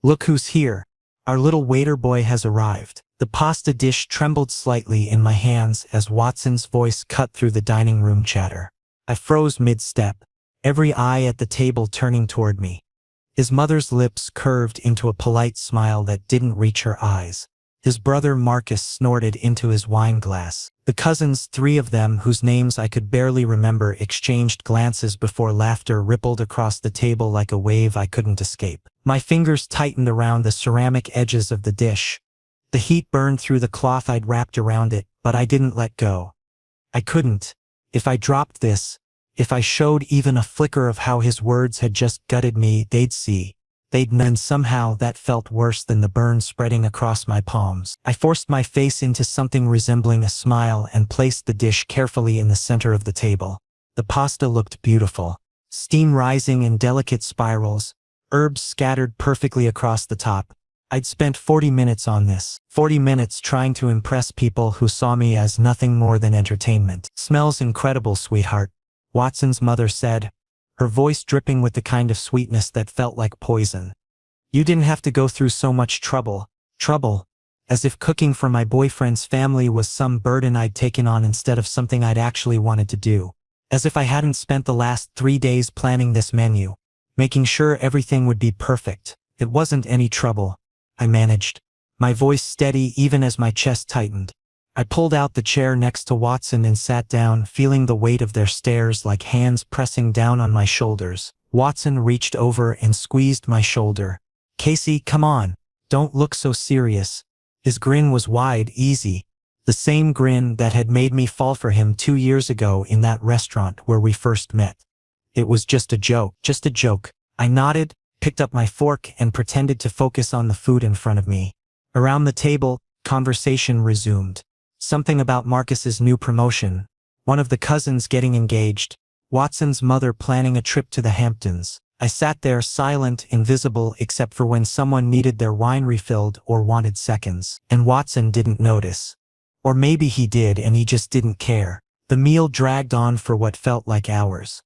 Look who's here. Our little waiter boy has arrived. The pasta dish trembled slightly in my hands as Watson's voice cut through the dining room chatter. I froze mid-step, every eye at the table turning toward me. His mother's lips curved into a polite smile that didn't reach her eyes. His brother Marcus snorted into his wine glass. The cousins, 3 of them whose names I could barely remember, exchanged glances before laughter rippled across the table like a wave I couldn't escape. My fingers tightened around the ceramic edges of the dish. The heat burned through the cloth I'd wrapped around it, but I didn't let go. I couldn't. If I dropped this, if I showed even a flicker of how his words had just gutted me, they'd see. They'd know, and somehow that felt worse than the burn spreading across my palms. I forced my face into something resembling a smile and placed the dish carefully in the center of the table. The pasta looked beautiful. Steam rising in delicate spirals, herbs scattered perfectly across the top. I'd spent 40 minutes on this. 40 minutes trying to impress people who saw me as nothing more than entertainment. "Smells incredible, sweetheart," Watson's mother said, her voice dripping with the kind of sweetness that felt like poison. "You didn't have to go through so much trouble." As if cooking for my boyfriend's family was some burden I'd taken on instead of something I'd actually wanted to do. As if I hadn't spent the last 3 days planning this menu, making sure everything would be perfect. It wasn't any trouble, I managed, my voice steady even as my chest tightened. I pulled out the chair next to Watson and sat down, feeling the weight of their stares like hands pressing down on my shoulders. Watson reached over and squeezed my shoulder. "Casey, come on. Don't look so serious." His grin was wide, easy. The same grin that had made me fall for him 2 years ago in that restaurant where we first met. "It was just a joke." "Just a joke." I nodded, picked up my fork, and pretended to focus on the food in front of me. Around the table, conversation resumed. Something about Marcus's new promotion, one of the cousins getting engaged, Watson's mother planning a trip to the Hamptons. I sat there silent, invisible except for when someone needed their wine refilled or wanted seconds. And Watson didn't notice. Or maybe he did and he just didn't care. The meal dragged on for what felt like hours.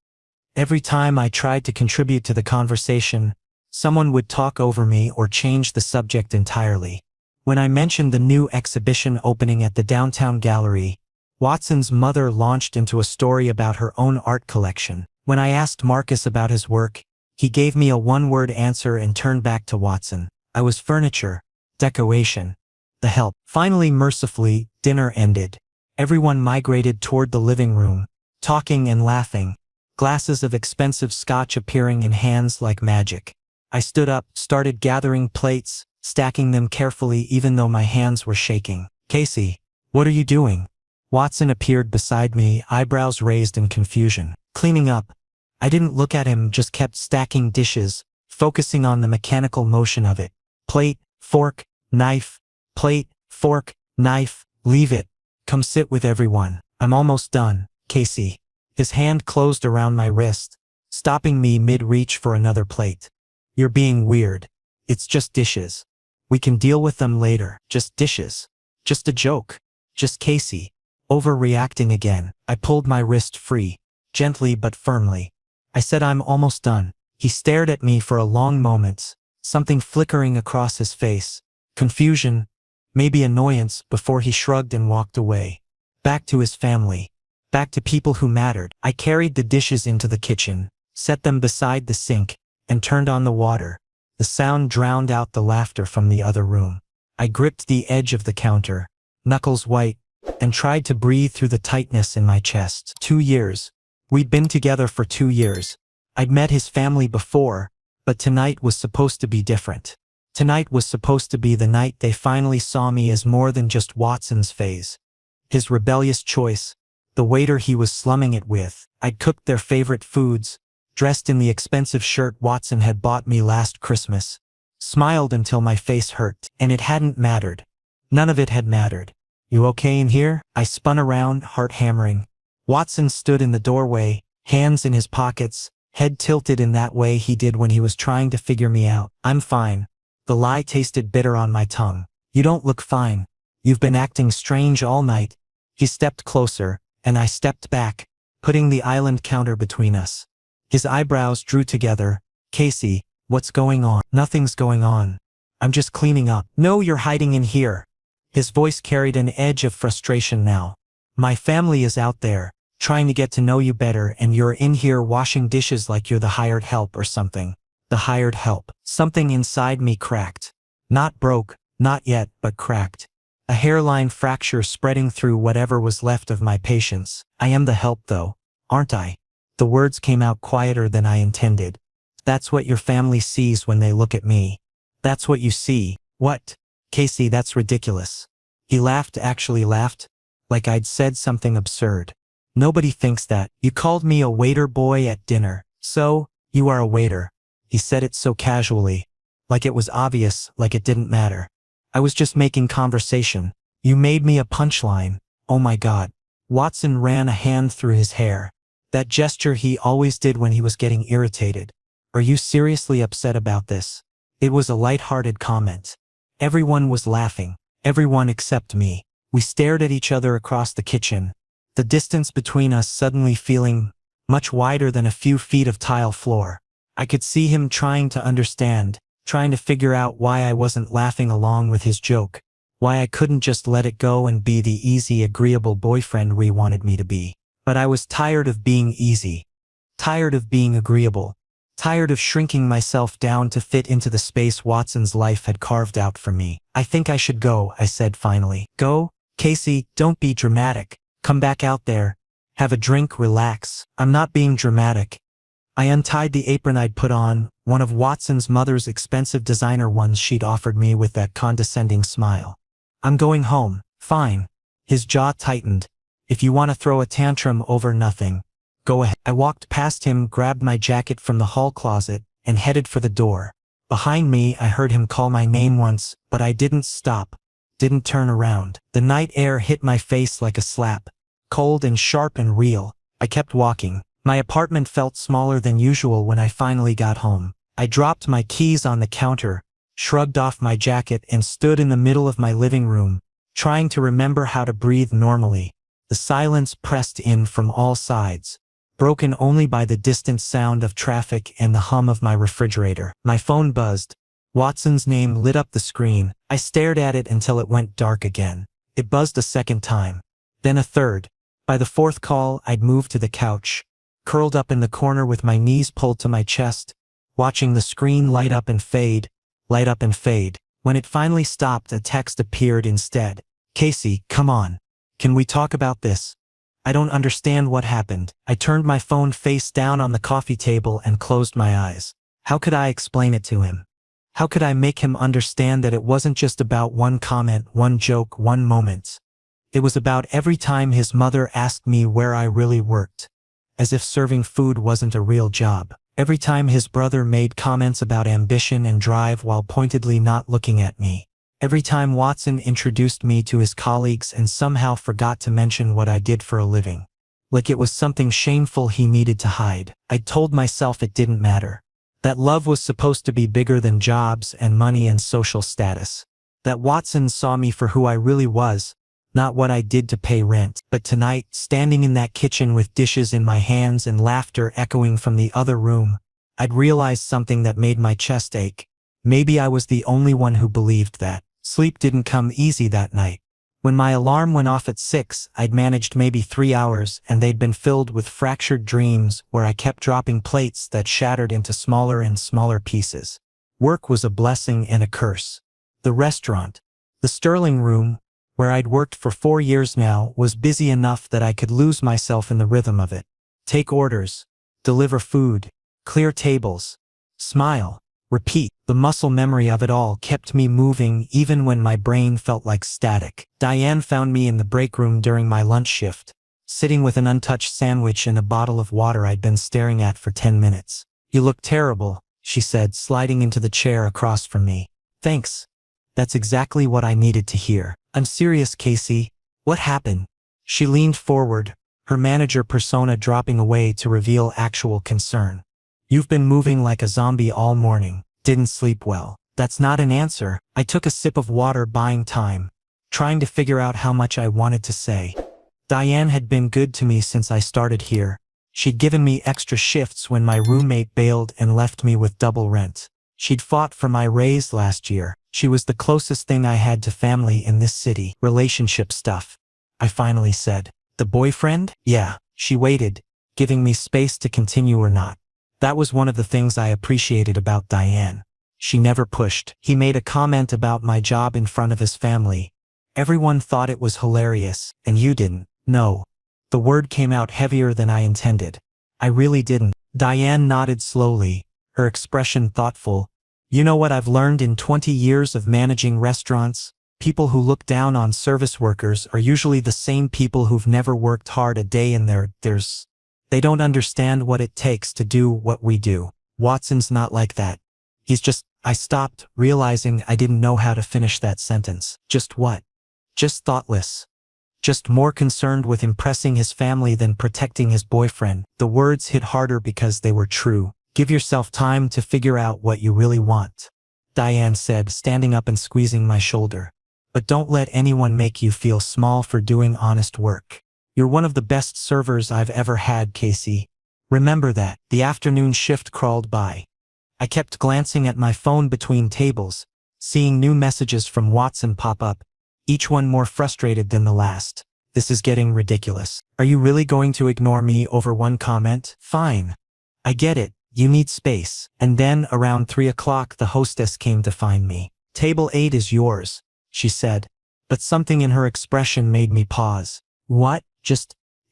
Every time I tried to contribute to the conversation, someone would talk over me or change the subject entirely. When I mentioned the new exhibition opening at the downtown gallery, Watson's mother launched into a story about her own art collection. When I asked Marcus about his work, he gave me a one-word answer and turned back to Watson. I was furniture, decoration, the help. Finally, mercifully, dinner ended. Everyone migrated toward the living room, talking and laughing, glasses of expensive scotch appearing in hands like magic. I stood up, started gathering plates, stacking them carefully even though my hands were shaking. "Casey, what are you doing?" Watson appeared beside me, eyebrows raised in confusion. "Cleaning up." I didn't look at him, just kept stacking dishes, focusing on the mechanical motion of it. Plate, fork, knife, plate, fork, knife, leave it. Come sit with everyone. "I'm almost done, Casey." His hand closed around my wrist, stopping me mid-reach for another plate. "You're being weird. It's just dishes. We can deal with them later." "Just dishes. Just a joke." "Just Casey. Overreacting again." I pulled my wrist free, gently but firmly. I said, "I'm almost done." He stared at me for a long moment, something flickering across his face. Confusion, maybe annoyance, before he shrugged and walked away. Back to his family. Back to people who mattered. I carried the dishes into the kitchen, set them beside the sink, and turned on the water. The sound drowned out the laughter from the other room. I gripped the edge of the counter, knuckles white, and tried to breathe through the tightness in my chest. 2 years. We'd been together for 2 years. I'd met his family before, but tonight was supposed to be different. Tonight was supposed to be the night they finally saw me as more than just Watson's phase. His rebellious choice, the waiter he was slumming it with. I'd cooked their favorite foods, dressed in the expensive shirt Watson had bought me last Christmas, smiled until my face hurt, and it hadn't mattered. None of it had mattered. "You okay in here?" I spun around, heart hammering. Watson stood in the doorway, hands in his pockets, head tilted in that way he did when he was trying to figure me out. "I'm fine." The lie tasted bitter on my tongue. "You don't look fine. You've been acting strange all night." He stepped closer, and I stepped back, putting the island counter between us. His eyebrows drew together. "Casey, what's going on?" "Nothing's going on. I'm just cleaning up. No, you're hiding in here. His voice carried an edge of frustration now. My family is out there, trying to get to know you better, and you're in here washing dishes like you're the hired help or something. The hired help. Something inside me cracked. Not broke, not yet, but cracked. A hairline fracture spreading through whatever was left of my patience. I am the help though, aren't I? The words came out quieter than I intended. That's what your family sees when they look at me. That's what you see. What? Casey, that's ridiculous. He laughed, actually laughed, like I'd said something absurd. Nobody thinks that. You called me a waiter boy at dinner. So, you are a waiter. He said it so casually, like it was obvious, like it didn't matter. I was just making conversation. You made me a punchline. Oh my God. Watson ran a hand through his hair. That gesture he always did when he was getting irritated. Are you seriously upset about this? It was a light-hearted comment. Everyone was laughing. Everyone except me. We stared at each other across the kitchen, the distance between us suddenly feeling much wider than a few feet of tile floor. I could see him trying to understand, trying to figure out why I wasn't laughing along with his joke, why I couldn't just let it go and be the easy, agreeable boyfriend we wanted me to be. But I was tired of being easy, tired of being agreeable, tired of shrinking myself down to fit into the space Watson's life had carved out for me. I think I should go, I said finally. Go? Casey, don't be dramatic. Come back out there. Have a drink, relax. I'm not being dramatic. I untied the apron I'd put on, one of Watson's mother's expensive designer ones she'd offered me with that condescending smile. I'm going home. Fine. His jaw tightened. If you want to throw a tantrum over nothing, go ahead. I walked past him, grabbed my jacket from the hall closet, and headed for the door. Behind me, I heard him call my name once, but I didn't stop, didn't turn around. The night air hit my face like a slap, cold and sharp and real. I kept walking. My apartment felt smaller than usual when I finally got home. I dropped my keys on the counter, shrugged off my jacket, and stood in the middle of my living room, trying to remember how to breathe normally. The silence pressed in from all sides, broken only by the distant sound of traffic and the hum of my refrigerator. My phone buzzed. Watson's name lit up the screen. I stared at it until it went dark again. It buzzed a second time, then a third. By the fourth call, I'd moved to the couch, curled up in the corner with my knees pulled to my chest, watching the screen light up and fade, light up and fade. When it finally stopped, a text appeared instead. Casey, come on. Can we talk about this? I don't understand what happened. I turned my phone face down on the coffee table and closed my eyes. How could I explain it to him? How could I make him understand that it wasn't just about one comment, one joke, one moment? It was about every time his mother asked me where I really worked, as if serving food wasn't a real job. Every time his brother made comments about ambition and drive while pointedly not looking at me. Every time Watson introduced me to his colleagues and somehow forgot to mention what I did for a living. Like it was something shameful he needed to hide. I told myself it didn't matter. That love was supposed to be bigger than jobs and money and social status. That Watson saw me for who I really was, not what I did to pay rent. But tonight, standing in that kitchen with dishes in my hands and laughter echoing from the other room, I'd realized something that made my chest ache. Maybe I was the only one who believed that. Sleep didn't come easy that night. When my alarm went off at 6, I'd managed maybe 3 hours, and they'd been filled with fractured dreams where I kept dropping plates that shattered into smaller and smaller pieces. Work was a blessing and a curse. The restaurant, the Sterling Room, where I'd worked for 4 years now, was busy enough that I could lose myself in the rhythm of it. Take orders, deliver food, clear tables, smile, repeat. The muscle memory of it all kept me moving even when my brain felt like static. Diane found me in the break room during my lunch shift, sitting with an untouched sandwich and a bottle of water I'd been staring at for 10 minutes. You look terrible, she said, sliding into the chair across from me. Thanks. That's exactly what I needed to hear. I'm serious, Casey. What happened? She leaned forward, her manager persona dropping away to reveal actual concern. You've been moving like a zombie all morning. Didn't sleep well. That's not an answer. I took a sip of water, buying time, trying to figure out how much I wanted to say. Diane had been good to me since I started here. She'd given me extra shifts when my roommate bailed and left me with double rent. She'd fought for my raise last year. She was the closest thing I had to family in this city. Relationship stuff, I finally said. The boyfriend? Yeah. She waited, giving me space to continue or not. That was one of the things I appreciated about Diane. She never pushed. He made a comment about my job in front of his family. Everyone thought it was hilarious, and you didn't. No. The word came out heavier than I intended. I really didn't. Diane nodded slowly, her expression thoughtful. You know what I've learned in 20 years of managing restaurants? People who look down on service workers are usually the same people who've never worked hard a day in theirs. They don't understand what it takes to do what we do. Watson's not like that. He's just... I stopped, realizing I didn't know how to finish that sentence. Just what? Just thoughtless. Just more concerned with impressing his family than protecting his boyfriend. The words hit harder because they were true. Give yourself time to figure out what you really want, Diane said, standing up and squeezing my shoulder. But don't let anyone make you feel small for doing honest work. You're one of the best servers I've ever had, Casey. Remember that. The afternoon shift crawled by. I kept glancing at my phone between tables, seeing new messages from Watson pop up, each one more frustrated than the last. This is getting ridiculous. Are you really going to ignore me over one comment? Fine. I get it. You need space. And then, around 3 o'clock, the hostess came to find me. Table 8 is yours, she said. But something in her expression made me pause. What?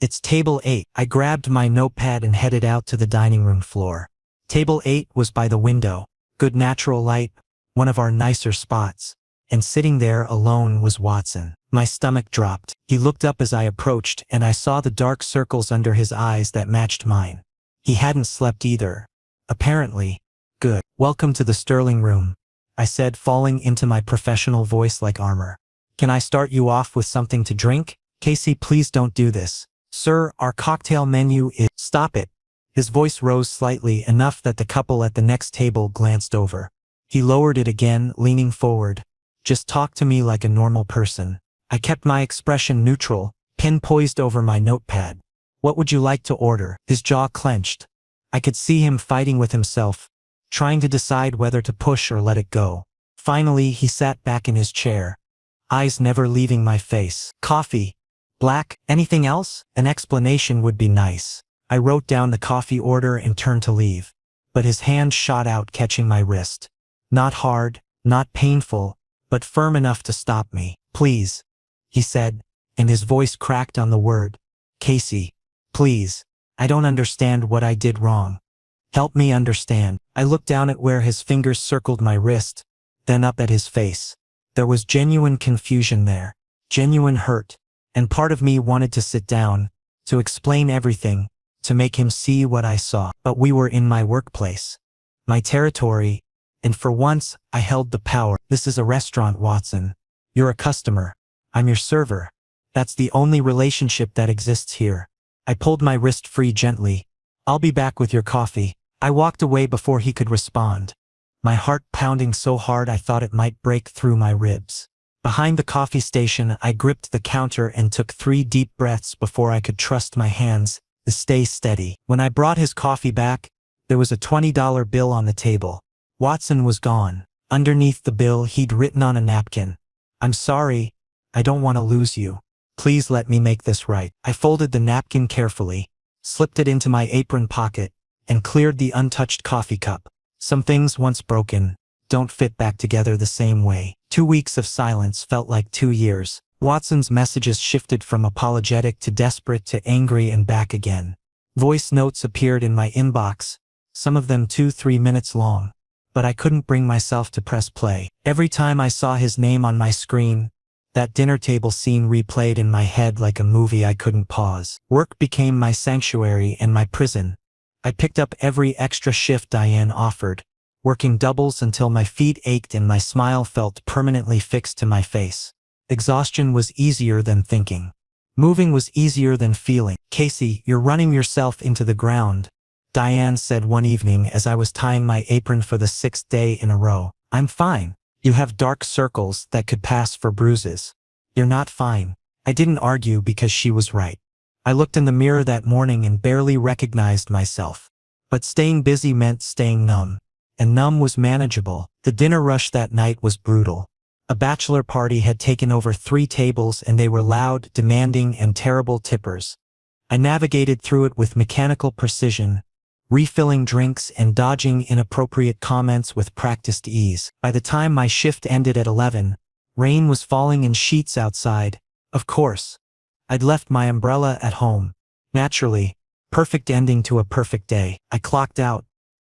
It's table 8. I grabbed my notepad and headed out to the dining room floor. Table 8 was by the window, good natural light, one of our nicer spots. And sitting there alone was Watson. My stomach dropped. He looked up as I approached, and I saw the dark circles under his eyes that matched mine. He hadn't slept either. Apparently. Good. Welcome to the Sterling Room, I said, falling into my professional voice like armor. Can I start you off with something to drink? Casey, please don't do this. Sir, our cocktail menu is... Stop it. His voice rose slightly, enough that the couple at the next table glanced over. He lowered it again, leaning forward. Just talk to me like a normal person. I kept my expression neutral, pen poised over my notepad. What would you like to order? His jaw clenched. I could see him fighting with himself, trying to decide whether to push or let it go. Finally, he sat back in his chair, eyes never leaving my face. Coffee. Black. Anything else? An explanation would be nice. I wrote down the coffee order and turned to leave. But his hand shot out, catching my wrist. Not hard, not painful, but firm enough to stop me. Please, he said, and his voice cracked on the word. Casey, please. I don't understand what I did wrong. Help me understand. I looked down at where his fingers circled my wrist, then up at his face. There was genuine confusion there, genuine hurt, and part of me wanted to sit down, to explain everything, to make him see what I saw. But we were in my workplace, my territory, and for once, I held the power. This is a restaurant, Watson. You're a customer. I'm your server. That's the only relationship that exists here. I pulled my wrist free gently. I'll be back with your coffee. I walked away before he could respond, my heart pounding so hard I thought it might break through my ribs. Behind the coffee station, I gripped the counter and took 3 deep breaths before I could trust my hands to stay steady. When I brought his coffee back, there was a $20 bill on the table. Watson was gone. Underneath the bill, he'd written on a napkin, I'm sorry, I don't want to lose you. Please let me make this right. I folded the napkin carefully, slipped it into my apron pocket, and cleared the untouched coffee cup. Some things once broken don't fit back together the same way. 2 weeks of silence felt like 2 years. Watson's messages shifted from apologetic to desperate to angry and back again. Voice notes appeared in my inbox, some of them 2-3 minutes long. But I couldn't bring myself to press play. Every time I saw his name on my screen, that dinner table scene replayed in my head like a movie I couldn't pause. Work became my sanctuary and my prison. I picked up every extra shift Diane offered, working doubles until my feet ached and my smile felt permanently fixed to my face. Exhaustion was easier than thinking. Moving was easier than feeling. Casey, you're running yourself into the ground, Diane said one evening as I was tying my apron for the 6th day in a row. I'm fine. You have dark circles that could pass for bruises. You're not fine. I didn't argue because she was right. I looked in the mirror that morning and barely recognized myself. But staying busy meant staying numb. and numb was manageable. The dinner rush that night was brutal. A bachelor party had taken over 3 tables and they were loud, demanding, and terrible tippers. I navigated through it with mechanical precision, refilling drinks and dodging inappropriate comments with practiced ease. By the time my shift ended at 11, rain was falling in sheets outside. Of course, I'd left my umbrella at home. Naturally, perfect ending to a perfect day. I clocked out,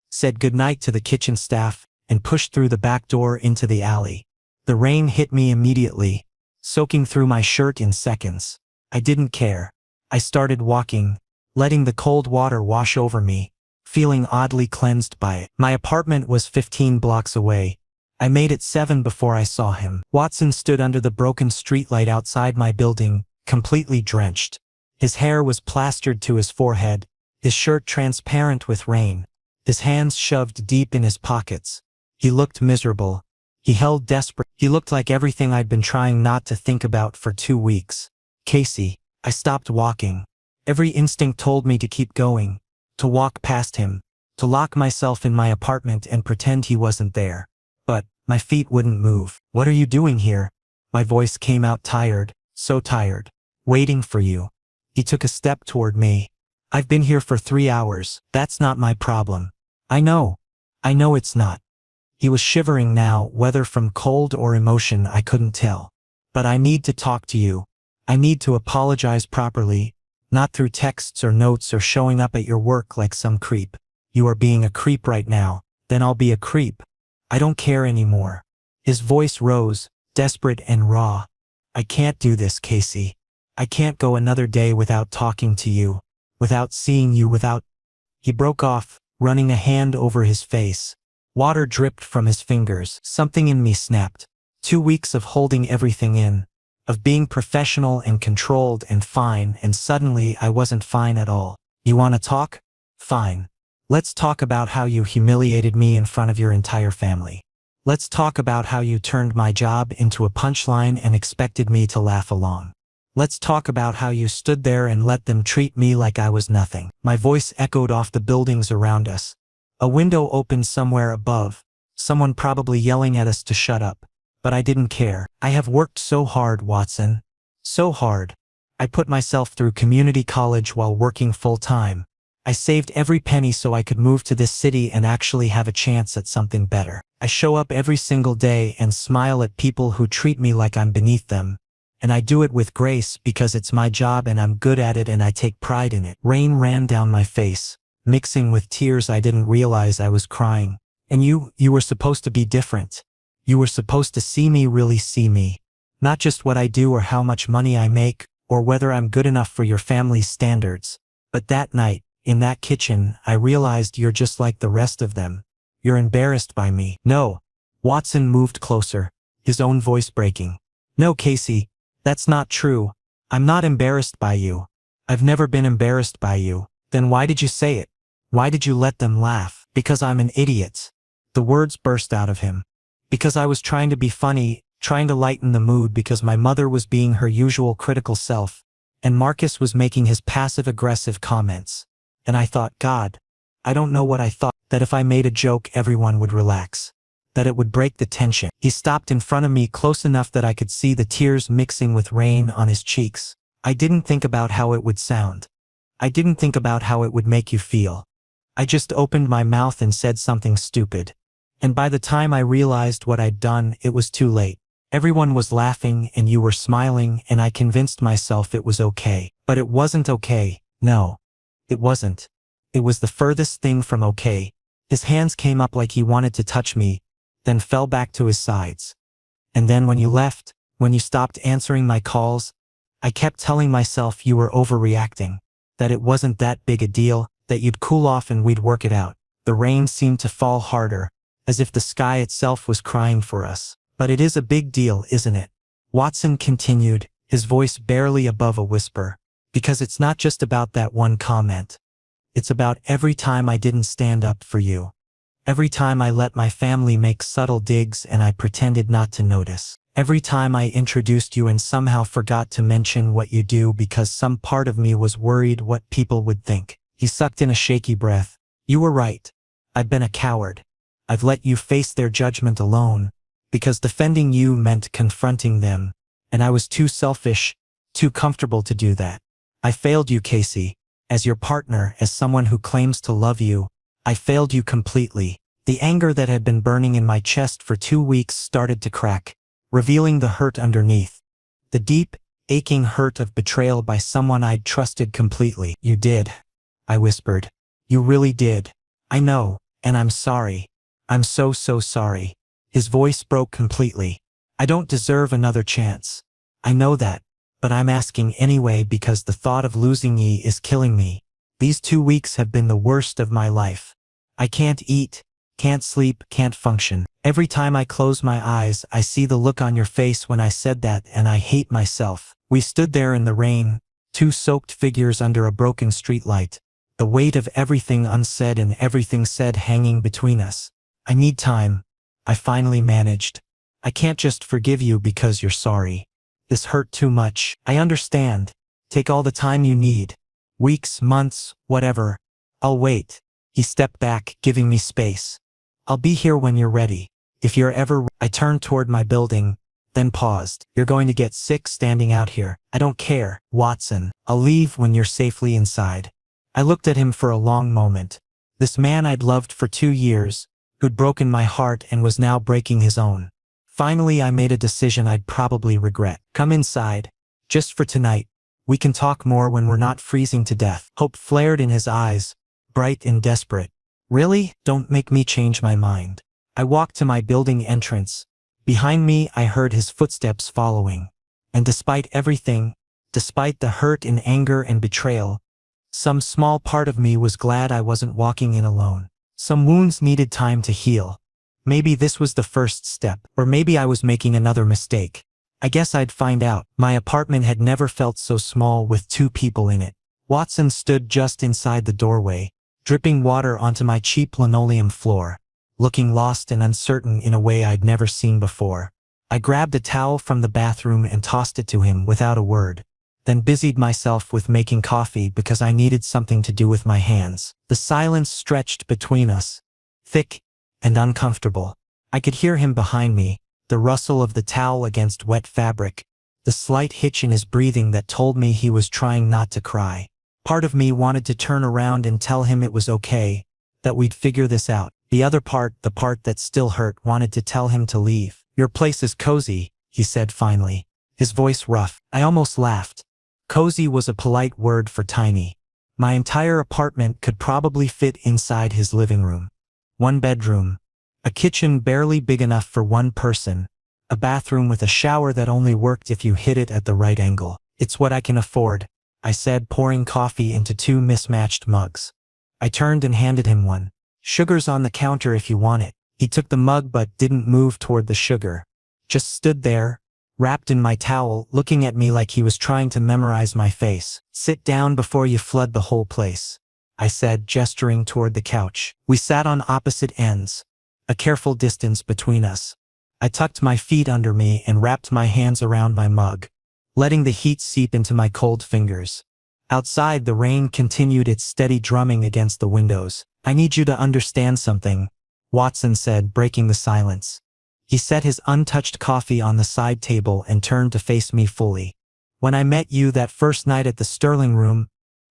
said goodnight to the kitchen staff, and pushed through the back door into the alley. The rain hit me immediately, soaking through my shirt in seconds. I didn't care. I started walking, letting the cold water wash over me, feeling oddly cleansed by it. My apartment was 15 blocks away. I made it 7 before I saw him. Watson stood under the broken streetlight outside my building, completely drenched. His hair was plastered to his forehead, his shirt transparent with rain, his hands shoved deep in his pockets. He looked miserable. He held desperate. He looked like everything I'd been trying not to think about for 2 weeks. Casey. I stopped walking. Every instinct told me to keep going, to walk past him, to lock myself in my apartment and pretend he wasn't there. But my feet wouldn't move. What are you doing here? My voice came out tired, so tired. Waiting for you. He took a step toward me. I've been here for 3 hours. That's not my problem. I know it's not. He was shivering now, whether from cold or emotion I couldn't tell. But I need to talk to you. I need to apologize properly, not through texts or notes or showing up at your work like some creep. You are being a creep right now, then I'll be a creep. I don't care anymore. His voice rose, desperate and raw. I can't do this, Casey. I can't go another day without talking to you, without seeing you, without... He broke off, running a hand over his face. Water dripped from his fingers. Something in me snapped. 2 weeks of holding everything in, of being professional and controlled and fine, and suddenly I wasn't fine at all. You want to talk? Fine. Let's talk about how you humiliated me in front of your entire family. Let's talk about how you turned my job into a punchline and expected me to laugh along. Let's talk about how you stood there and let them treat me like I was nothing. My voice echoed off the buildings around us. A window opened somewhere above, someone probably yelling at us to shut up. But I didn't care. I have worked so hard, Watson. So hard. I put myself through community college while working full-time. I saved every penny so I could move to this city and actually have a chance at something better. I show up every single day and smile at people who treat me like I'm beneath them. And I do it with grace because it's my job and I'm good at it and I take pride in it. Rain ran down my face, mixing with tears. I didn't realize I was crying. And you were supposed to be different. You were supposed to see me, really see me. Not just what I do or how much money I make, or whether I'm good enough for your family's standards. But that night, in that kitchen, I realized you're just like the rest of them. You're embarrassed by me. No. Watson moved closer, his own voice breaking. No, Casey, that's not true. I'm not embarrassed by you. I've never been embarrassed by you. Then why did you say it? Why did you let them laugh? Because I'm an idiot. The words burst out of him. Because I was trying to be funny, trying to lighten the mood, because my mother was being her usual critical self, and Marcus was making his passive-aggressive comments. And I thought, God, I don't know what I thought, that if I made a joke everyone would relax, that it would break the tension. He stopped in front of me close enough that I could see the tears mixing with rain on his cheeks. I didn't think about how it would sound. I didn't think about how it would make you feel. I just opened my mouth and said something stupid. And by the time I realized what I'd done, it was too late. Everyone was laughing and you were smiling, and I convinced myself it was okay. But it wasn't okay. No. It wasn't. It was the furthest thing from okay. His hands came up like he wanted to touch me, then fell back to his sides. And then when you left, when you stopped answering my calls, I kept telling myself you were overreacting, that it wasn't that big a deal, that you'd cool off and we'd work it out. The rain seemed to fall harder, as if the sky itself was crying for us. But it is a big deal, isn't it? Watson continued, his voice barely above a whisper. Because it's not just about that one comment. It's about every time I didn't stand up for you. Every time I let my family make subtle digs and I pretended not to notice. Every time I introduced you and somehow forgot to mention what you do because some part of me was worried what people would think. He sucked in a shaky breath. You were right. I've been a coward. I've let you face their judgment alone, because defending you meant confronting them, and I was too selfish, too comfortable to do that. I failed you, Casey. As your partner, as someone who claims to love you, I failed you completely. The anger that had been burning in my chest for 2 weeks started to crack, revealing the hurt underneath. The deep, aching hurt of betrayal by someone I'd trusted completely. You did, I whispered. You really did. I know, and I'm sorry. I'm so sorry. His voice broke completely. I don't deserve another chance. I know that, but I'm asking anyway because the thought of losing ye is killing me. These 2 weeks have been the worst of my life. I can't eat, can't sleep, can't function. Every time I close my eyes, I see the look on your face when I said that, and I hate myself. We stood there in the rain, 2 soaked figures under a broken streetlight, the weight of everything unsaid and everything said hanging between us. I need time, I finally managed. I can't just forgive you because you're sorry. This hurt too much. I understand. Take all the time you need. Weeks, months, whatever. I'll wait. He stepped back, giving me space. I'll be here when you're ready. If you're ever... I turned toward my building, then paused. You're going to get sick standing out here. I don't care, Watson. I'll leave when you're safely inside. I looked at him for a long moment. This man I'd loved for 2 years, who'd broken my heart and was now breaking his own. Finally, I made a decision I'd probably regret. Come inside. Just for tonight. We can talk more when we're not freezing to death. Hope flared in his eyes, bright and desperate. Really? Don't make me change my mind. I walked to my building entrance. Behind me, I heard his footsteps following. And despite everything, despite the hurt and anger and betrayal, some small part of me was glad I wasn't walking in alone. Some wounds needed time to heal. Maybe this was the first step, or maybe I was making another mistake. I guess I'd find out. My apartment had never felt so small with 2 people in it. Watson stood just inside the doorway, dripping water onto my cheap linoleum floor, looking lost and uncertain in a way I'd never seen before. I grabbed a towel from the bathroom and tossed it to him without a word, then busied myself with making coffee because I needed something to do with my hands. The silence stretched between us, thick and uncomfortable. I could hear him behind me, the rustle of the towel against wet fabric, the slight hitch in his breathing that told me he was trying not to cry. Part of me wanted to turn around and tell him it was okay, that we'd figure this out. The other part, the part that still hurt, wanted to tell him to leave. Your place is cozy, he said finally, his voice rough. I almost laughed. Cozy was a polite word for tiny. My entire apartment could probably fit inside his living room. 1 bedroom, a kitchen barely big enough for 1 person, a bathroom with a shower that only worked if you hit it at the right angle. It's what I can afford, I said, pouring coffee into 2 mismatched mugs. I turned and handed him one. Sugar's on the counter if you want it. He took the mug but didn't move toward the sugar. Just stood there, wrapped in my towel, looking at me like he was trying to memorize my face. Sit down before you flood the whole place, I said, gesturing toward the couch. We sat on opposite ends, a careful distance between us. I tucked my feet under me and wrapped my hands around my mug, letting the heat seep into my cold fingers. Outside, the rain continued its steady drumming against the windows. I need you to understand something, Watson said, breaking the silence. He set his untouched coffee on the side table and turned to face me fully. When I met you that first night at the Sterling Room,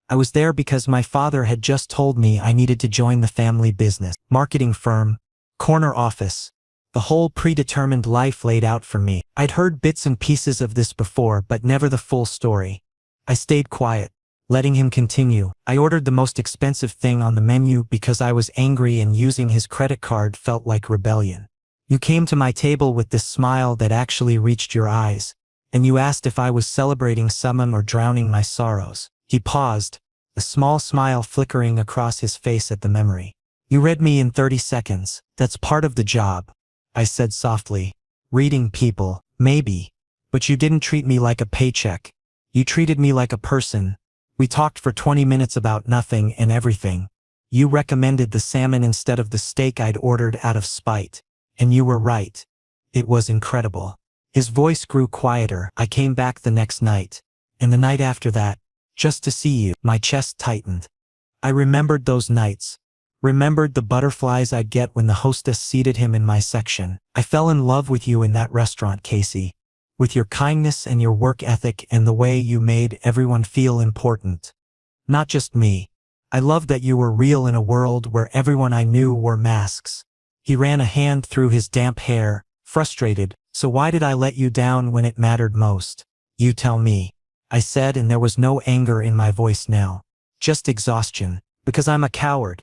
I was there because my father had just told me I needed to join the family business. Marketing firm, corner office, the whole predetermined life laid out for me. I'd heard bits and pieces of this before, but never the full story. I stayed quiet, letting him continue. I ordered the most expensive thing on the menu because I was angry, and using his credit card felt like rebellion. You came to my table with this smile that actually reached your eyes, and you asked if I was celebrating someone or drowning my sorrows. He paused, a small smile flickering across his face at the memory. You read me in 30 seconds. That's part of the job, I said softly. Reading people, maybe. But you didn't treat me like a paycheck. You treated me like a person. We talked for 20 minutes about nothing and everything. You recommended the salmon instead of the steak I'd ordered out of spite. And you were right. It was incredible. His voice grew quieter. I came back the next night, and the night after that, just to see you. My chest tightened. I remembered those nights, Remembered the butterflies I'd get when the hostess seated him in my section. I fell in love with you in that restaurant, Casey. With your kindness and your work ethic and the way you made everyone feel important. Not just me. I loved that you were real in a world where everyone I knew wore masks. He ran a hand through his damp hair, frustrated. So why did I let you down when it mattered most? You tell me, I said, and there was no anger in my voice now. Just exhaustion. Because I'm a coward.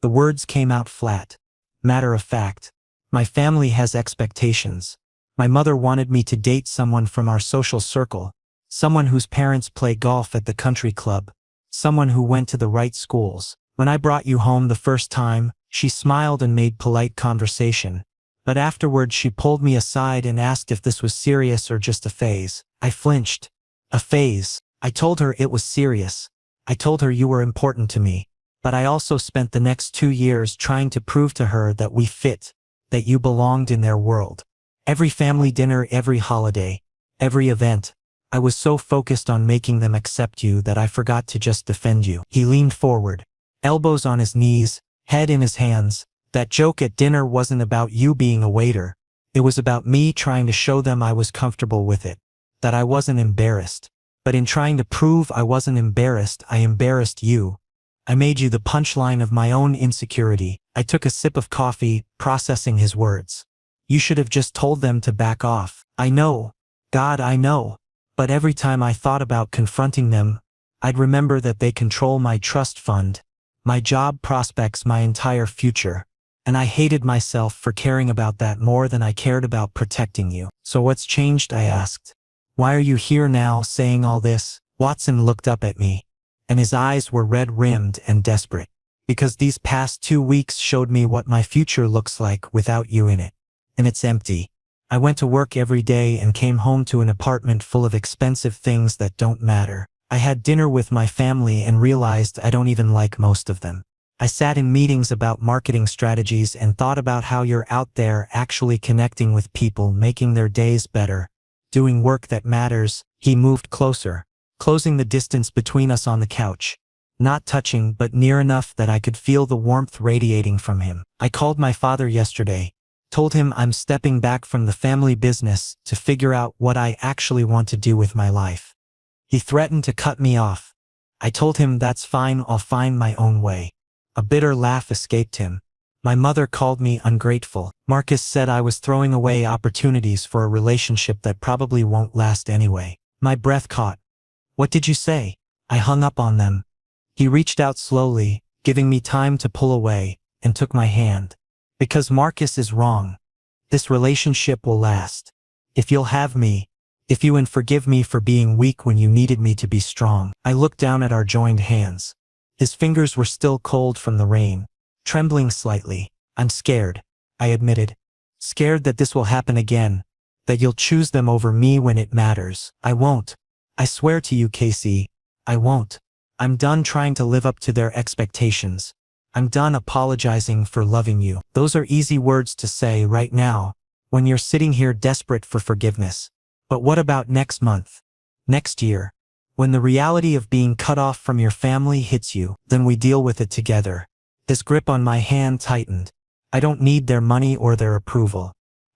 The words came out flat. Matter of fact. My family has expectations. My mother wanted me to date someone from our social circle. Someone whose parents play golf at the country club. Someone who went to the right schools. When I brought you home the first time, she smiled and made polite conversation. But afterward she pulled me aside and asked if this was serious or just a phase. I flinched. A phase. I told her it was serious. I told her you were important to me. But I also spent the next 2 years trying to prove to her that we fit, that you belonged in their world. Every family dinner, every holiday, every event. I was so focused on making them accept you that I forgot to just defend you. He leaned forward, elbows on his knees, head in his hands. That joke at dinner wasn't about you being a waiter. It was about me trying to show them I was comfortable with it, that I wasn't embarrassed. But in trying to prove I wasn't embarrassed, I embarrassed you. I made you the punchline of my own insecurity. I took a sip of coffee, processing his words. You should have just told them to back off. I know. God, I know. But every time I thought about confronting them, I'd remember that they control my trust fund, my job prospects, my entire future. And I hated myself for caring about that more than I cared about protecting you. So what's changed? I asked. Why are you here now saying all this? Watson looked up at me, and his eyes were red-rimmed and desperate. Because these past 2 weeks showed me what my future looks like without you in it. And it's empty. I went to work every day and came home to an apartment full of expensive things that don't matter. I had dinner with my family and realized I don't even like most of them. I sat in meetings about marketing strategies and thought about how you're out there actually connecting with people, making their days better, doing work that matters. He moved closer, closing the distance between us on the couch. Not touching, but near enough that I could feel the warmth radiating from him. I called my father yesterday, told him I'm stepping back from the family business to figure out what I actually want to do with my life. He threatened to cut me off. I told him that's fine, I'll find my own way. A bitter laugh escaped him. My mother called me ungrateful. Marcus said I was throwing away opportunities for a relationship that probably won't last anyway. My breath caught. What did you say? I hung up on them. He reached out slowly, giving me time to pull away, and took my hand. Because Marcus is wrong. This relationship will last. If you'll have me. If you and forgive me for being weak when you needed me to be strong. I looked down at our joined hands. His fingers were still cold from the rain, trembling slightly. I'm scared, I admitted. Scared that this will happen again, that you'll choose them over me when it matters. I won't. I swear to you, Casey, I won't. I'm done trying to live up to their expectations. I'm done apologizing for loving you. Those are easy words to say right now, when you're sitting here desperate for forgiveness. But what about next month? Next year? When the reality of being cut off from your family hits you, then we deal with it together. His grip on my hand tightened. I don't need their money or their approval.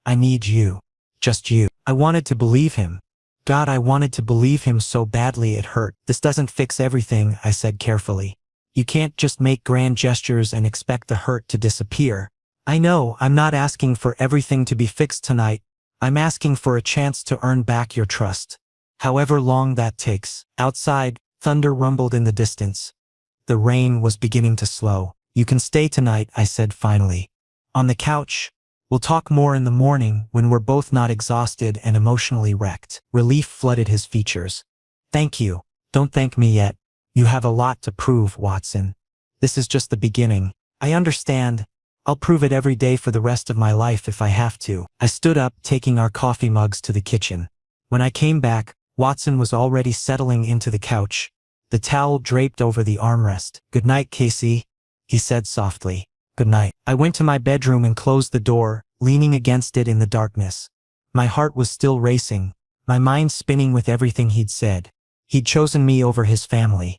I need you. Just you. I wanted to believe him. God, I wanted to believe him so badly it hurt. This doesn't fix everything, I said carefully. You can't just make grand gestures and expect the hurt to disappear. I know, I'm not asking for everything to be fixed tonight. I'm asking for a chance to earn back your trust. However long that takes. Outside, thunder rumbled in the distance. The rain was beginning to slow. You can stay tonight, I said finally. On the couch. We'll talk more in the morning when we're both not exhausted and emotionally wrecked. Relief flooded his features. Thank you. Don't thank me yet. You have a lot to prove, Watson. This is just the beginning. I understand. I'll prove it every day for the rest of my life if I have to. I stood up, taking our coffee mugs to the kitchen. When I came back, Watson was already settling into the couch, the towel draped over the armrest. Good night, Casey, he said softly. Good night. I went to my bedroom and closed the door, leaning against it in the darkness. My heart was still racing, my mind spinning with everything he'd said. He'd chosen me over his family.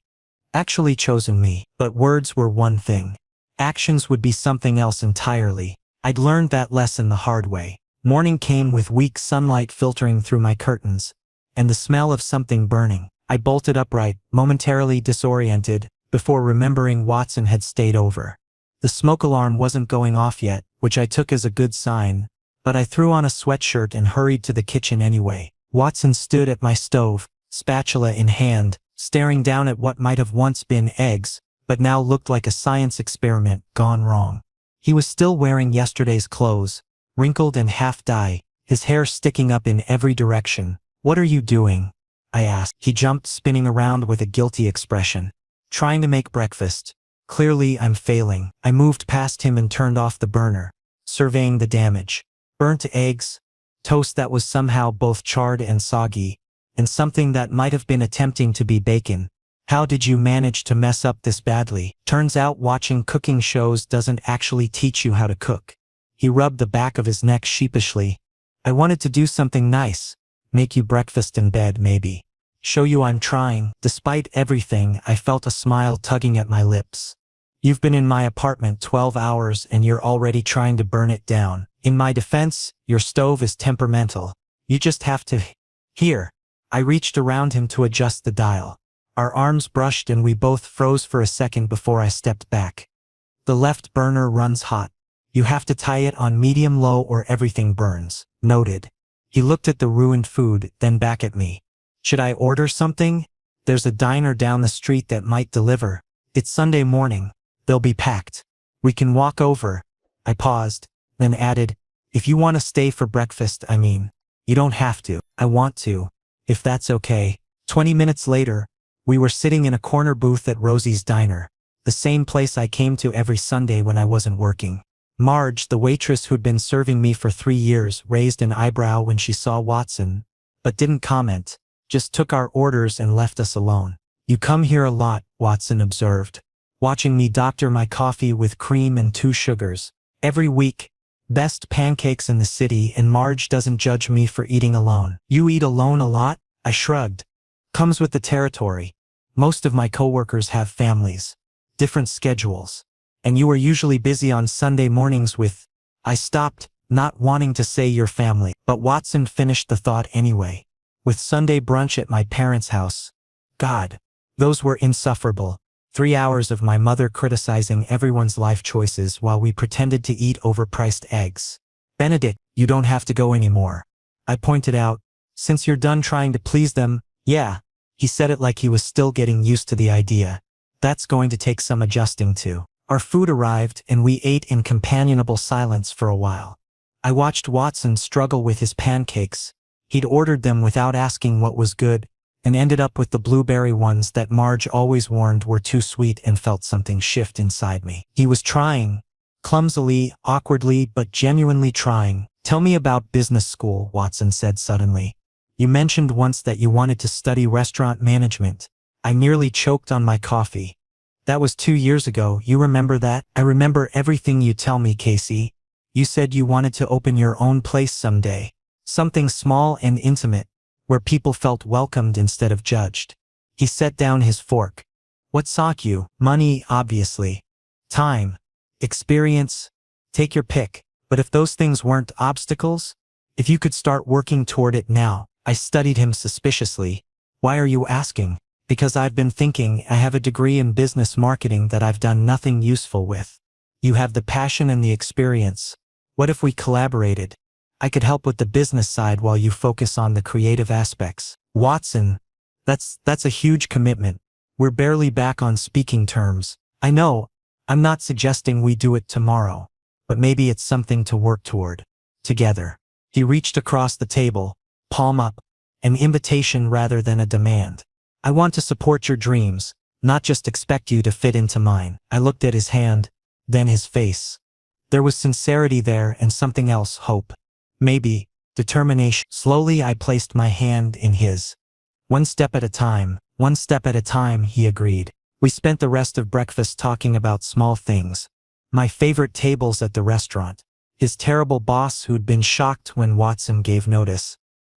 Actually chosen me. But words were one thing. Actions would be something else entirely. I'd learned that lesson the hard way. Morning came with weak sunlight filtering through my curtains, and the smell of something burning. I bolted upright, momentarily disoriented, before remembering Watson had stayed over. The smoke alarm wasn't going off yet, which I took as a good sign, but I threw on a sweatshirt and hurried to the kitchen anyway. Watson stood at my stove, spatula in hand, staring down at what might have once been eggs, but now looked like a science experiment gone wrong. He was still wearing yesterday's clothes, wrinkled and half-dye, his hair sticking up in every direction. "What are you doing?" I asked. He jumped, spinning around with a guilty expression. "Trying to make breakfast. Clearly I'm failing." I moved past him and turned off the burner, surveying the damage. Burnt eggs, toast that was somehow both charred and soggy, and something that might have been attempting to be bacon. "How did you manage to mess up this badly?" "Turns out watching cooking shows doesn't actually teach you how to cook." He rubbed the back of his neck sheepishly. "I wanted to do something nice. Make you breakfast in bed, maybe. Show you I'm trying." Despite everything, I felt a smile tugging at my lips. "You've been in my apartment 12 hours and you're already trying to burn it down. In my defense, your stove is temperamental. You just have to..." "Here." I reached around him to adjust the dial. Our arms brushed and we both froze for a second before I stepped back. "The left burner runs hot. You have to tie it on medium-low or everything burns." "Noted." He looked at the ruined food, then back at me. "Should I order something? There's a diner down the street that might deliver. It's Sunday morning. They'll be packed. We can walk over." I paused, then added, "If you want to stay for breakfast, I mean. You don't have to." "I want to, if that's okay." 20 minutes later, we were sitting in a corner booth at Rosie's Diner, the same place I came to every Sunday when I wasn't working. Marge, the waitress who'd been serving me for 3 years, raised an eyebrow when she saw Watson, but didn't comment, just took our orders and left us alone. "You come here a lot," Watson observed, watching me doctor my coffee with cream and 2 sugars. "Every week. Best pancakes in the city, and Marge doesn't judge me for eating alone." "You eat alone a lot?" I shrugged. "Comes with the territory. Most of my coworkers have families. Different schedules. And you are usually busy on Sunday mornings with..." I stopped, not wanting to say your family, but Watson finished the thought anyway. "With Sunday brunch at my parents' house." God, those were insufferable. 3 hours of my mother criticizing everyone's life choices while we pretended to eat overpriced eggs. "Benedict, you don't have to go anymore," I pointed out. "Since you're done trying to please them." "Yeah." He said it like he was still getting used to the idea. "That's going to take some adjusting to." Our food arrived and we ate in companionable silence for a while. I watched Watson struggle with his pancakes. He'd ordered them without asking what was good, and ended up with the blueberry ones that Marge always warned were too sweet, and felt something shift inside me. He was trying. Clumsily, awkwardly, but genuinely trying. "Tell me about business school," Watson said suddenly. "You mentioned once that you wanted to study restaurant management." I nearly choked on my coffee. "That was 2 years ago, you remember that?" "I remember everything you tell me, Casey. You said you wanted to open your own place someday. Something small and intimate, where people felt welcomed instead of judged." He set down his fork. "What sought you?" "Money, obviously. Time. Experience. Take your pick. But if those things weren't obstacles? If you could start working toward it now." I studied him suspiciously. "Why are you asking?" "Because I've been thinking. I have a degree in business marketing that I've done nothing useful with. You have the passion and the experience. What if we collaborated? I could help with the business side while you focus on the creative aspects." "Watson, that's a huge commitment. We're barely back on speaking terms." "I know. I'm not suggesting we do it tomorrow. But maybe it's something to work toward. Together." He reached across the table, palm up, an invitation rather than a demand. "I want to support your dreams, not just expect you to fit into mine." I looked at his hand, then his face. There was sincerity there and something else, hope. Maybe determination. Slowly I placed my hand in his. One step at a time, he agreed. We spent the rest of breakfast talking about small things. My favorite tables at the restaurant. His terrible boss who'd been shocked when Watson gave notice.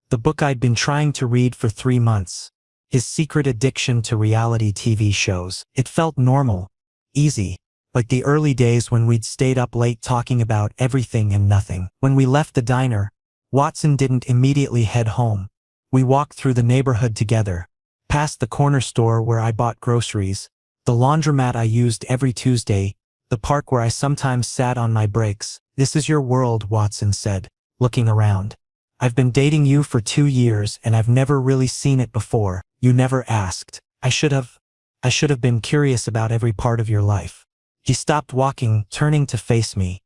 The book I'd been trying to read for 3 months. His secret addiction to reality TV shows. It felt normal. Easy. like the early days when we'd stayed up late talking about everything and nothing. When we left the diner, Watson didn't immediately head home. We walked through the neighborhood together, past the corner store where I bought groceries, the laundromat I used every Tuesday, the park where I sometimes sat on my breaks. "This is your world," Watson said, looking around. "I've been dating you for 2 years and I've never really seen it before. You never asked. I should have been curious about every part of your life." He stopped walking, turning to face me.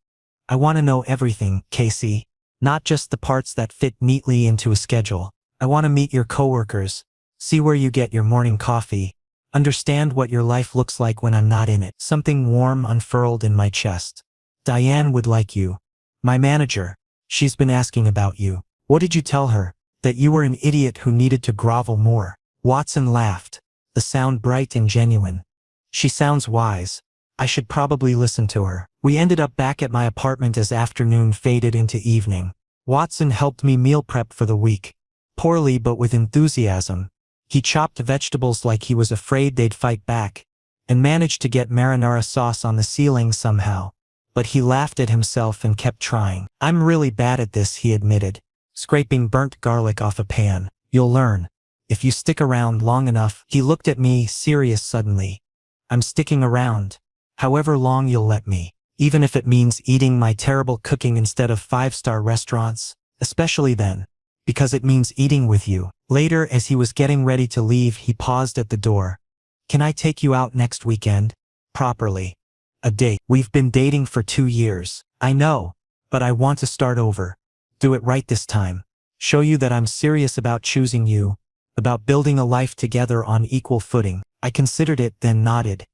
"I want to know everything, Casey. Not just the parts that fit neatly into a schedule. I want to meet your coworkers, see where you get your morning coffee, understand what your life looks like when I'm not in it." Something warm unfurled in my chest. "Diane would like you. My manager. She's been asking about you. What did you tell her? That you were an idiot who needed to grovel more?" Watson laughed, the sound bright and genuine. "She sounds wise. I should probably listen to her." We ended up back at my apartment as afternoon faded into evening. Watson helped me meal prep for the week. Poorly but with enthusiasm. He chopped vegetables like he was afraid they'd fight back, and managed to get marinara sauce on the ceiling somehow. But he laughed at himself and kept trying. "I'm really bad at this," he admitted, scraping burnt garlic off a pan. "You'll learn. If you stick around long enough." He looked at me, serious suddenly. "I'm sticking around. However long you'll let me. Even if it means eating my terrible cooking instead of 5-star restaurants. Especially then. Because it means eating with you." Later, as he was getting ready to leave, he paused at the door. "Can I take you out next weekend? Properly. A date. We've been dating for 2 years. I know. But I want to start over. Do it right this time. Show you that I'm serious about choosing you. About building a life together on equal footing." I considered it, then nodded.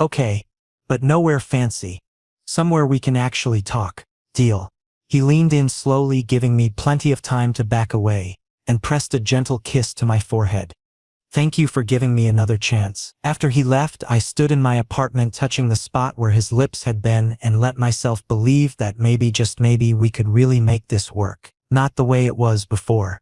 "Okay. But nowhere fancy. Somewhere we can actually talk. Deal." He leaned in slowly, giving me plenty of time to back away, and pressed a gentle kiss to my forehead. "Thank you for giving me another chance." After he left, I stood in my apartment touching the spot where his lips had been and let myself believe that maybe, just maybe, we could really make this work. Not the way it was before.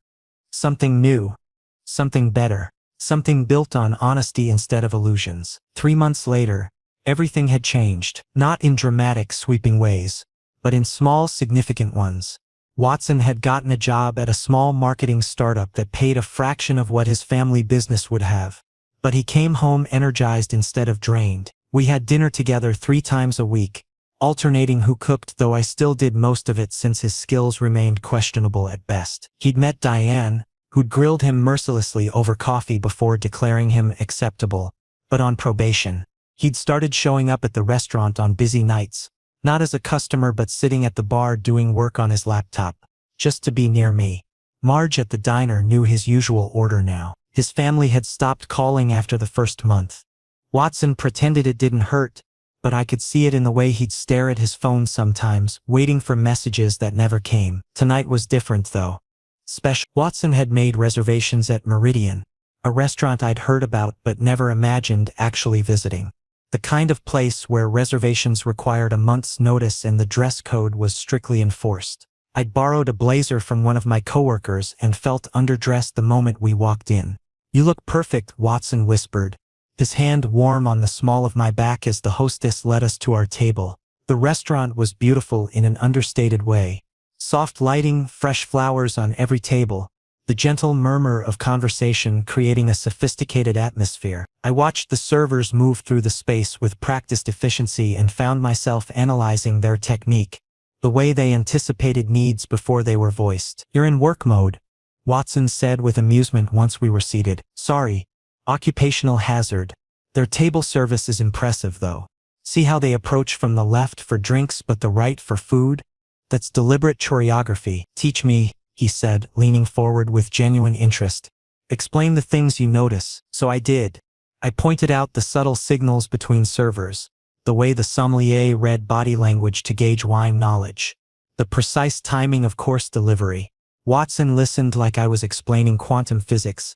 Something new. Something better. Something built on honesty instead of illusions. 3 months later, everything had changed. Not in dramatic, sweeping ways, but in small, significant ones. Watson had gotten a job at a small marketing startup that paid a fraction of what his family business would have. But he came home energized instead of drained. We had dinner together 3 times a week, alternating who cooked, though I still did most of it since his skills remained questionable at best. He'd met Diane, who'd grilled him mercilessly over coffee before declaring him acceptable, but on probation. He'd started showing up at the restaurant on busy nights, not as a customer but sitting at the bar doing work on his laptop, just to be near me. Marge at the diner knew his usual order now. His family had stopped calling after the first month. Watson pretended it didn't hurt, but I could see it in the way he'd stare at his phone sometimes, waiting for messages that never came. Tonight was different though. Special. Watson had made reservations at Meridian, a restaurant I'd heard about but never imagined actually visiting. The kind of place where reservations required a month's notice and the dress code was strictly enforced. I'd borrowed a blazer from one of my coworkers and felt underdressed the moment we walked in. "You look perfect," Watson whispered, his hand warm on the small of my back as the hostess led us to our table. The restaurant was beautiful in an understated way. Soft lighting, fresh flowers on every table, the gentle murmur of conversation creating a sophisticated atmosphere. I watched the servers move through the space with practiced efficiency and found myself analyzing their technique, the way they anticipated needs before they were voiced. "You're in work mode," Watson said with amusement once we were seated. "Sorry. Occupational hazard. Their table service is impressive though. See how they approach from the left for drinks but the right for food? That's deliberate choreography." "Teach me," he said, leaning forward with genuine interest. "Explain the things you notice." So I did. I pointed out the subtle signals between servers, the way the sommelier read body language to gauge wine knowledge, the precise timing of course delivery. Watson listened like I was explaining quantum physics,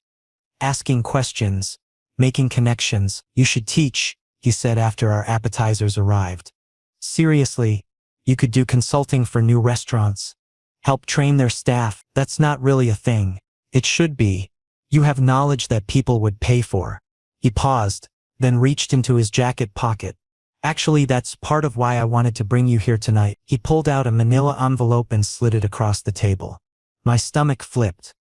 asking questions, making connections. "You should teach," he said after our appetizers arrived. "Seriously, you could do consulting for new restaurants. Help train their staff. That's not really a thing. It should be. You have knowledge that people would pay for." He paused, then reached into his jacket pocket. Actually, that's part of why I wanted to bring you here tonight. He pulled out a manila envelope and slid it across the table. My stomach flipped.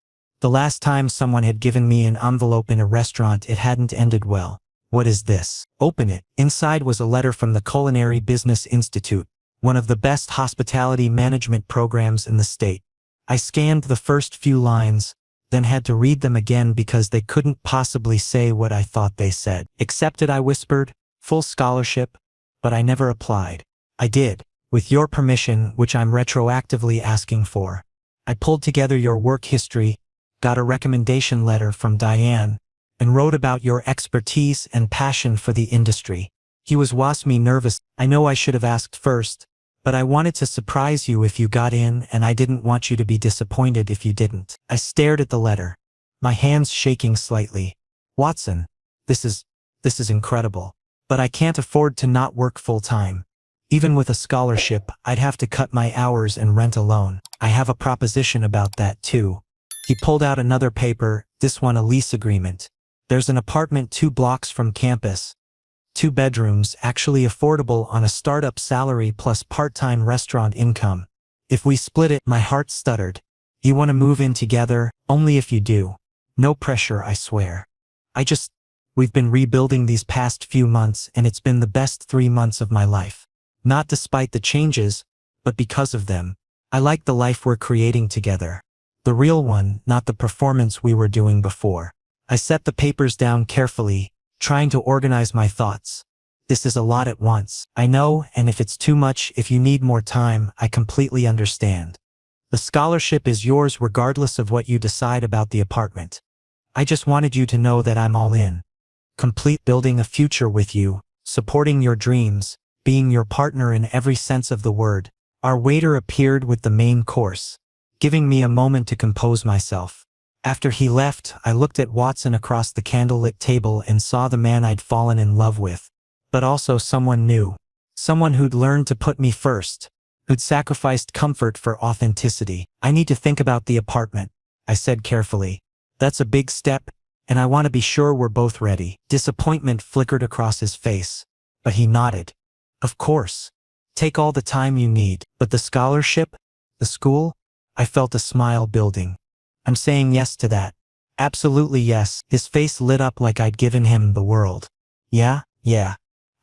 The last time someone had given me an envelope in a restaurant, it hadn't ended well. What is this? Open it. Inside was a letter from the Culinary Business Institute, one of the best hospitality management programs in the state. I scanned the first few lines, then had to read them again because they couldn't possibly say what I thought they said. Accepted, I whispered. Full scholarship. But I never applied. I did, with your permission, which I'm retroactively asking for. I pulled together your work history, got a recommendation letter from Diane, and wrote about your expertise and passion for the industry. He was me nervous. I know I should have asked first, but I wanted to surprise you if you got in, and I didn't want you to be disappointed if you didn't. I stared at the letter, my hands shaking slightly. Watson, this is incredible. But I can't afford to not work full-time. Even with a scholarship, I'd have to cut my hours and rent alone. I have a proposition about that too. He pulled out another paper, this one a lease agreement. There's an apartment 2 blocks from campus. 2 bedrooms, actually affordable on a startup salary plus part-time restaurant income. If we split it, my heart stuttered. You want to move in together? Only if you do. No pressure, I swear. We've been rebuilding these past few months, and it's been the best 3 months of my life. Not despite the changes, but because of them. I like the life we're creating together. The real one, not the performance we were doing before. I set the papers down carefully, trying to organize my thoughts. This is a lot at once. I know, and if it's too much, if you need more time, I completely understand. The scholarship is yours regardless of what you decide about the apartment. I just wanted you to know that I'm all in. Complete, building a future with you, supporting your dreams, being your partner in every sense of the word. Our waiter appeared with the main course, giving me a moment to compose myself. After he left, I looked at Watson across the candlelit table and saw the man I'd fallen in love with, but also someone new. Someone who'd learned to put me first, who'd sacrificed comfort for authenticity. I need to think about the apartment, I said carefully. That's a big step, and I want to be sure we're both ready. Disappointment flickered across his face, but he nodded. Of course. Take all the time you need. But the scholarship? The school? I felt a smile building. I'm saying yes to that. Absolutely yes. His face lit up like I'd given him the world. Yeah.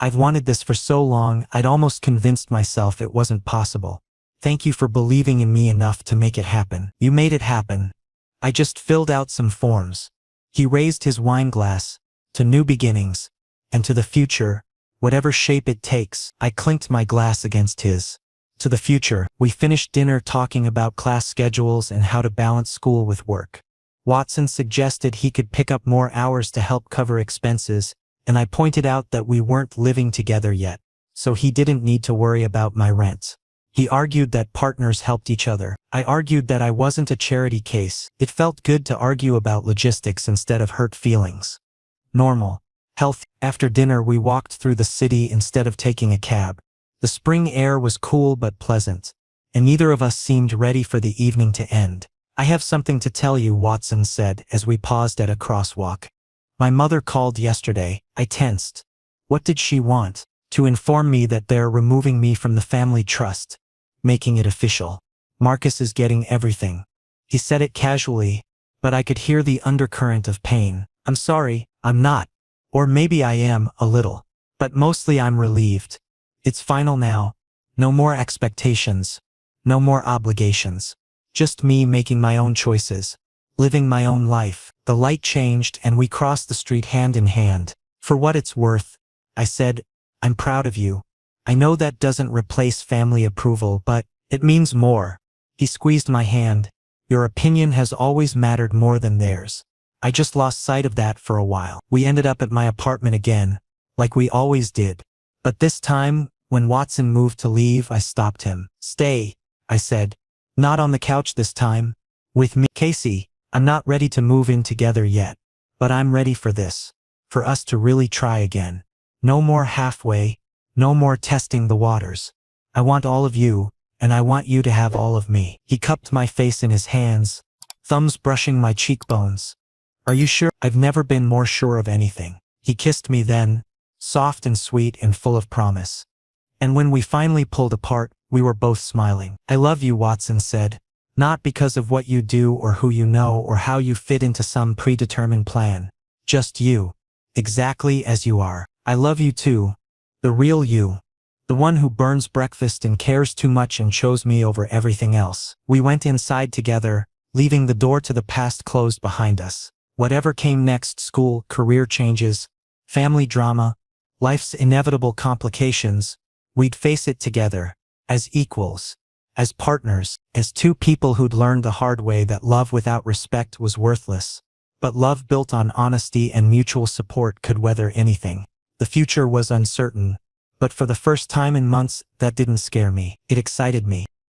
I've wanted this for so long, I'd almost convinced myself it wasn't possible. Thank you for believing in me enough to make it happen. You made it happen. I just filled out some forms. He raised his wine glass, to new beginnings, and to the future, whatever shape it takes. I clinked my glass against his. To the future. We finished dinner talking about class schedules and how to balance school with work. Watson suggested he could pick up more hours to help cover expenses, and I pointed out that we weren't living together yet, so he didn't need to worry about my rent. He argued that partners helped each other. I argued that I wasn't a charity case. It felt good to argue about logistics instead of hurt feelings. Normal. Healthy. After dinner we walked through the city instead of taking a cab. The spring air was cool but pleasant, and neither of us seemed ready for the evening to end. I have something to tell you, Watson said as we paused at a crosswalk. My mother called yesterday. I tensed. What did she want? To inform me that they're removing me from the family trust. Making it official. Marcus is getting everything. He said it casually, but I could hear the undercurrent of pain. I'm sorry, I'm not. Or maybe I am, a little. But mostly I'm relieved. It's final now. No more expectations. No more obligations. Just me making my own choices. Living my own life. The light changed and we crossed the street hand in hand. For what it's worth, I said, I'm proud of you. I know that doesn't replace family approval, but it means more. He squeezed my hand. Your opinion has always mattered more than theirs. I just lost sight of that for a while. We ended up at my apartment again, like we always did. But this time, when Watson moved to leave, I stopped him. Stay, I said. Not on the couch this time. With me. Casey, I'm not ready to move in together yet. But I'm ready for this. For us to really try again. No more halfway. No more testing the waters. I want all of you, and I want you to have all of me. He cupped my face in his hands, thumbs brushing my cheekbones. Are you sure? I've never been more sure of anything. He kissed me then, soft and sweet and full of promise. And when we finally pulled apart, we were both smiling. "I love you," Watson said. "Not because of what you do or who you know or how you fit into some predetermined plan. Just you. Exactly as you are. I love you too. The real you. The one who burns breakfast and cares too much and chose me over everything else." We went inside together, leaving the door to the past closed behind us. Whatever came next, school, career changes, family drama, life's inevitable complications, we'd face it together, as equals, as partners, as two people who'd learned the hard way that love without respect was worthless. But love built on honesty and mutual support could weather anything. The future was uncertain, but for the first time in months, that didn't scare me. It excited me.